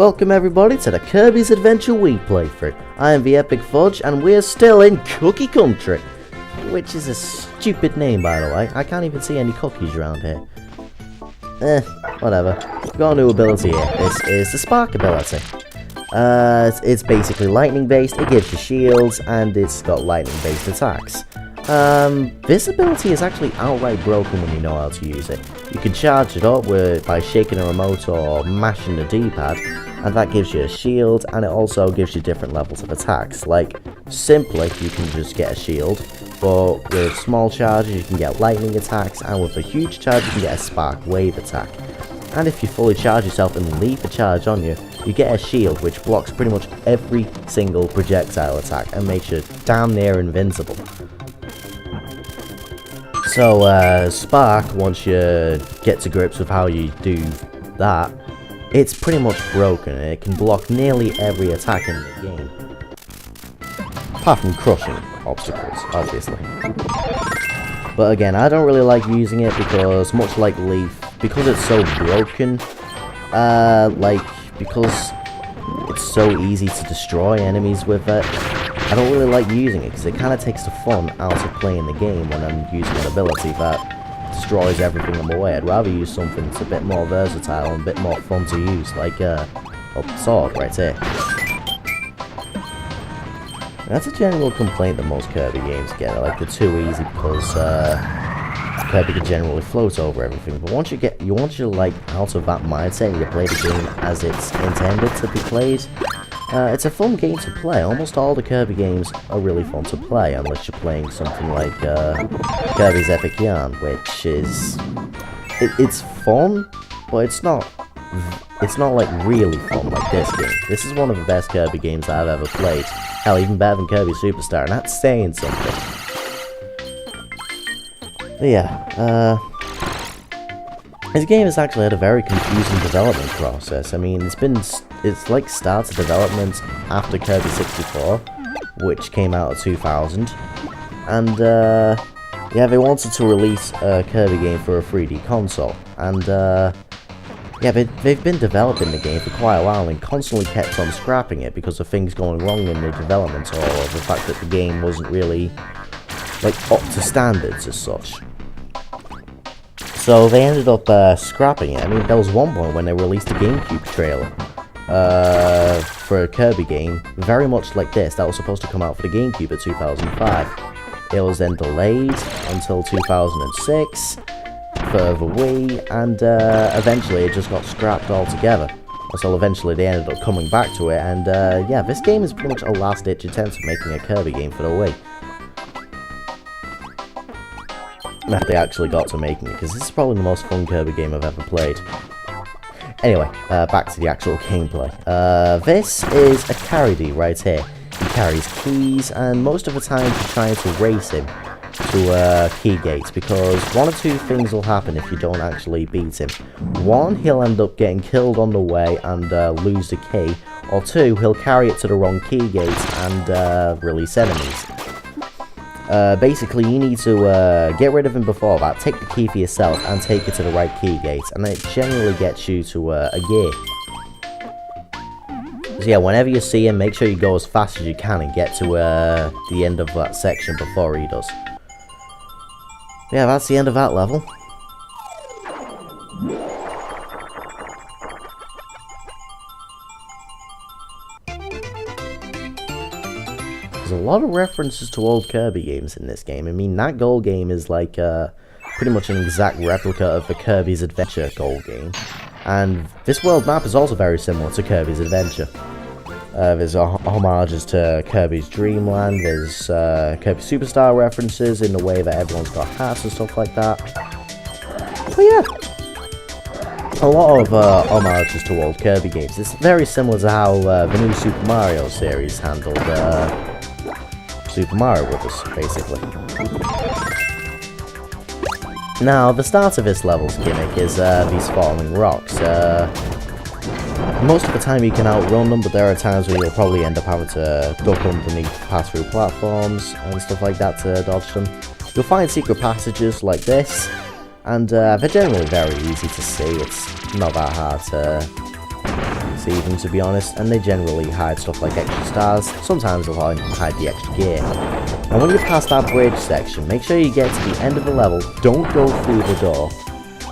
Welcome everybody to the Kirby's Adventure Wii playthrough. I am the Epic Fudge and we're still in Cookie Country. Which is a stupid name, by the way. I can't even see any cookies around here. Whatever. We've got a new ability here. This is the Spark ability. It's basically lightning based, it gives you shields, and it's got lightning based attacks. This ability is actually outright broken when you know how to use it. You can charge it up by shaking a remote or mashing the D-pad, and that gives you a shield, and it also gives you different levels of attacks. Like, simply, you can just get a shield, but with small charges you can get lightning attacks, and with a huge charge you can get a spark wave attack. And if you fully charge yourself and leave the charge on you, you get a shield which blocks pretty much every single projectile attack and makes you damn near invincible. So, Spark, once you get to grips with how you do that, it's pretty much broken and it can block nearly every attack in the game. Apart from crushing obstacles, obviously. But again, I don't really like using it because, much like Leaf, because it's so broken, because it's so easy to destroy enemies with it, I don't really like using it because it kind of takes the fun out of playing the game when I'm using an ability that destroys everything in my way. I'd rather use something that's a bit more versatile and a bit more fun to use, like a sword right here. That's a general complaint that most Kirby games get, like they're too easy because Kirby can generally float over everything. But once you're like out of that mindset and you play the game as it's intended to be played, it's a fun game to play. Almost all the Kirby games are really fun to play, unless you're playing something like Kirby's Epic Yarn, which is it's fun, but it's not like really fun like this game. This is one of the best Kirby games I've ever played. Hell, even better than Kirby Superstar, and that's saying something. But yeah, this game has actually had a very confusing development process. I mean, it's like started development after Kirby 64, which came out in 2000, and yeah, they wanted to release a Kirby game for a 3D console, and yeah, they've been developing the game for quite a while and constantly kept on scrapping it because of things going wrong in the development or the fact that the game wasn't really like up to standards as such. So they ended up scrapping it. I mean, there was one point when they released a GameCube trailer for a Kirby game, very much like this, that was supposed to come out for the GameCube in 2005. It was then delayed until 2006 for the Wii, and eventually it just got scrapped altogether. So eventually they ended up coming back to it, and yeah, this game is pretty much a last-ditch attempt at making a Kirby game for the Wii. That they actually got to making it, because this is probably the most fun Kirby game I've ever played. Anyway, back to the actual gameplay. This is a Kirby right here. He carries keys, and most of the time you're trying to race him to key gates, because one or two things will happen if you don't actually beat him. One, he'll end up getting killed on the way and lose the key, or two, he'll carry it to the wrong key gates and release enemies. Basically, you need to get rid of him before that, take the key for yourself, and take it to the right key gate, and it generally gets you to a gear. So yeah, whenever you see him, make sure you go as fast as you can and get to the end of that section before he does. Yeah, that's the end of that level. There's a lot of references to old Kirby games in this game. I mean, that goal game is like pretty much an exact replica of the Kirby's Adventure goal game. And this world map is also very similar to Kirby's Adventure. There's homages to Kirby's Dream Land, there's Kirby Superstar references in the way that everyone's got hats and stuff like that. But yeah, a lot of homages to old Kirby games. It's very similar to how the new Super Mario series handled Super Mario Bros., basically. Now, the start of this level's gimmick is these falling rocks. Most of the time you can outrun them, but there are times where you'll probably end up having to duck underneath, pass through platforms and stuff like that to dodge them. You'll find secret passages like this, and they're generally very easy to see. It's not that hard to attacks even, to be honest, and they generally hide stuff like extra stars. Sometimes they'll hide the extra gear. And when you pass that bridge section, make sure you get to the end of the level, don't go through the door,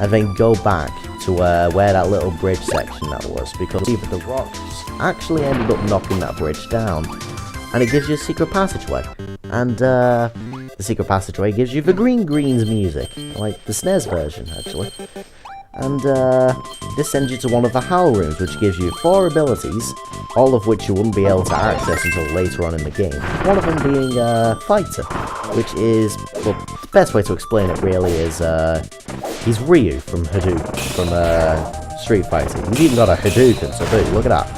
and then go back to where that little bridge section that was, because the rocks actually ended up knocking that bridge down, and it gives you a secret passageway. And the secret passageway gives you the Greens music, like the SNES version, actually. And this sends you to one of the Howl rooms, which gives you 4 abilities, all of which you wouldn't be able to access until later on in the game. One of them being Fighter, which is, well, the best way to explain it really is, he's Ryu from Street Fighter. He's even got a Hadouken, so dude, look at that.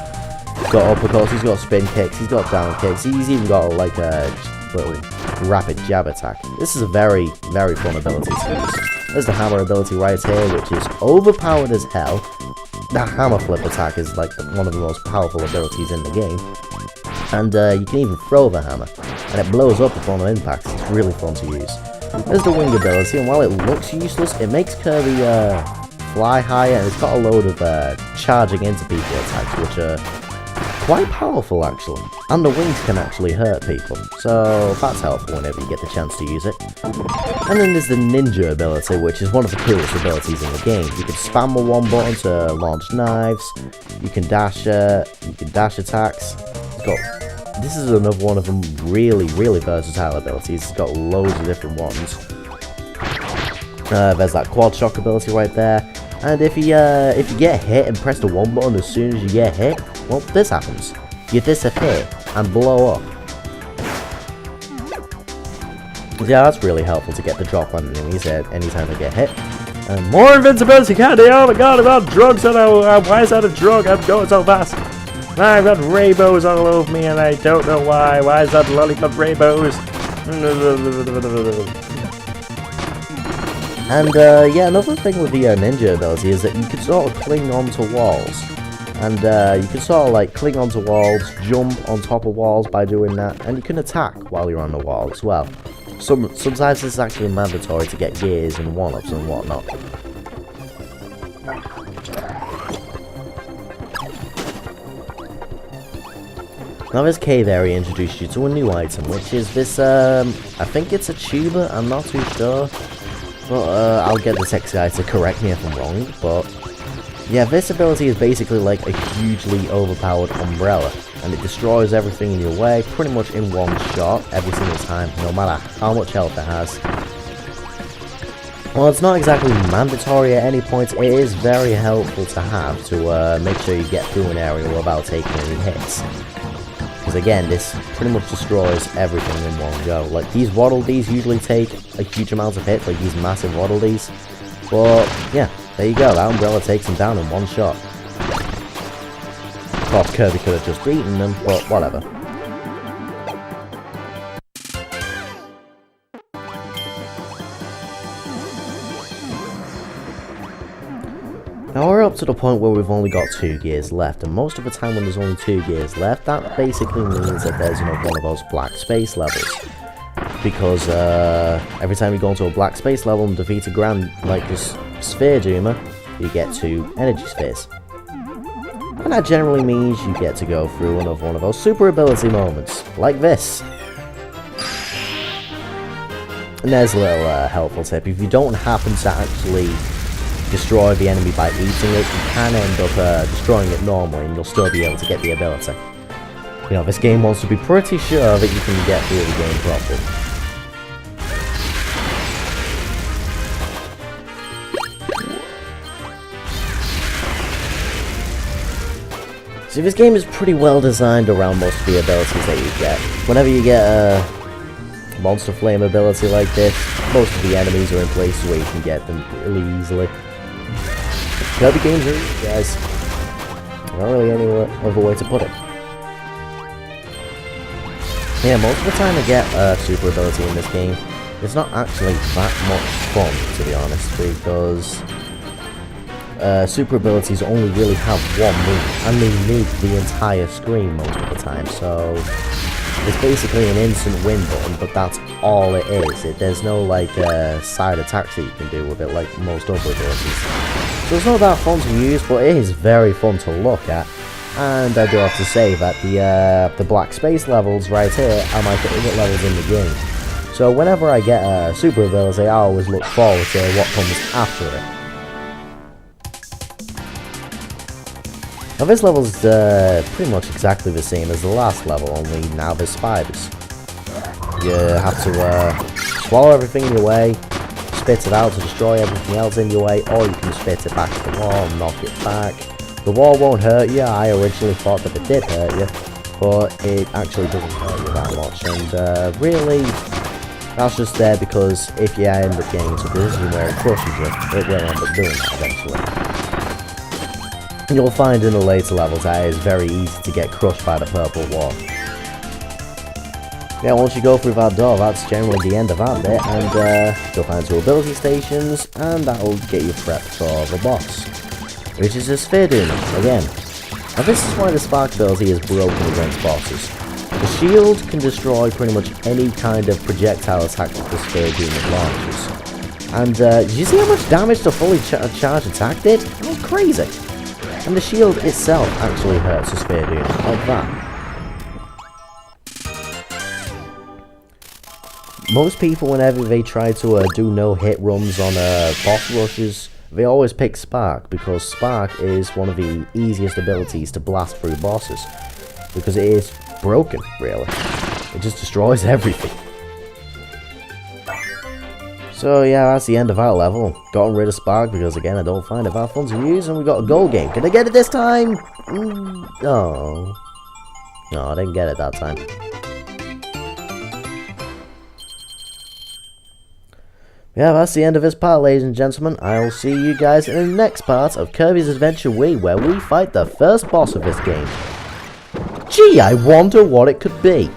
He's got uppercuts, he's got spin kicks, he's got down kicks, he's even got like a little rapid jab attack. This is a very, very fun ability to use. There's the hammer ability right here, which is overpowered as hell. The hammer flip attack is like one of the most powerful abilities in the game. And you can even throw the hammer, and it blows up upon impact. It's really fun to use. There's the wing ability, and while it looks useless, it makes Kirby fly higher, and it's got a load of charging into people attacks, which are quite powerful actually, and the wings can actually hurt people, so that's helpful whenever you get the chance to use it. And then there's the ninja ability, which is one of the coolest abilities in the game. You can spam the one button to launch knives, you can dash attacks. This is another one of them really, really versatile abilities. It's got loads of different ones. There's that quad shock ability right there. And if you get hit and press the one button as soon as you get hit, well, this happens. You disappear and blow up. Yeah, that's really helpful to get the drop on enemies anytime they get hit. More invincibility candy! Oh my god, I've got drugs on why is that a drug? I'm going so fast. I've got rainbows all over me and I don't know why. Why is that lollipop rainbows? And yeah, another thing with the ninja ability is that you can sort of cling onto walls. And you can sort of like cling onto walls, jump on top of walls by doing that, and you can attack while you're on the wall as well. Sometimes it's actually mandatory to get gears and one-ups and whatnot. Now this cave area introduced you to a new item, which is this, I think it's a tuber, I'm not too sure. But I'll get the tech guy to correct me if I'm wrong, but yeah, this ability is basically like a hugely overpowered umbrella, and it destroys everything in your way pretty much in one shot every single time, no matter how much health it has. Well, it's not exactly mandatory at any point, it is very helpful to have to make sure you get through an area without taking any hits. Because again, this pretty much destroys everything in one go. Like, these Waddle Dees usually take a huge amount of hits, like these massive Waddle Dees. But, yeah, there you go, that umbrella takes them down in one shot. Of course, Kirby could have just eaten them, but whatever. Now we're up to the point where we've only got 2 gears left, and most of the time when there's only 2 gears left, that basically means that there's another one of those black space levels. Because every time you go into a black space level and defeat a grand, like this sphere doomer, you get 2 energy spheres. And that generally means you get to go through another one of those super ability moments, like this. And there's a little helpful tip: if you don't happen to actually destroy the enemy by eating it, you can end up destroying it normally and you'll still be able to get the ability. You know, this game wants to be pretty sure that you can get through the game properly. See, this game is pretty well designed around most of the abilities that you get. Whenever you get a monster flame ability like this, most of the enemies are in places where you can get them really easily. Kirby games are easy, guys. Not really any other way to put it. Yeah, most of the time I get super ability in this game, it's not actually that much fun, to be honest, because super abilities only really have one move, and they make the entire screen most of the time, so it's basically an instant win button, but that's all it is. There's no like side attacks that you can do with it like most other abilities. So it's not that fun to use, but it is very fun to look at. And I do have to say that the black space levels right here are my favorite levels in the game. So whenever I get a super ability, I always look forward to what comes after it. Now this level's pretty much exactly the same as the last level, only now there's spiders. You have to swallow everything in your way, spit it out to destroy everything else in your way, or you can spit it back to the wall and knock it back. The wall won't hurt you. I originally thought that it did hurt you, but it actually doesn't hurt you that much, and really, that's just there because if you end up getting into a position where it crushes you, it will end up doing that eventually. You'll find in the later levels that it is very easy to get crushed by the purple wall. Yeah, once you go through that door, that's generally the end of that bit, and you'll find 2 ability stations, and that'll get you prepped for the boss, which is a sphere demon, again. Now this is why the spark ability is broken against bosses. The shield can destroy pretty much any kind of projectile attack that the sphere demon launches. And did you see how much damage the fully charged attack did? That was crazy. And the shield itself actually hurts the sphere demon, like that. Most people, whenever they try to do no-hit runs on boss rushes, they always pick Spark, because Spark is one of the easiest abilities to blast through bosses. Because it is broken, really. It just destroys everything. So yeah, that's the end of that level. Gotten rid of Spark because, again, I don't find it that fun to use, and we got a gold game. Can I get it this time? Oh. No, I didn't get it that time. Yeah, that's the end of this part, ladies and gentlemen. I'll see you guys in the next part of Kirby's Adventure Wii, where we fight the first boss of this game. Gee, I wonder what it could be.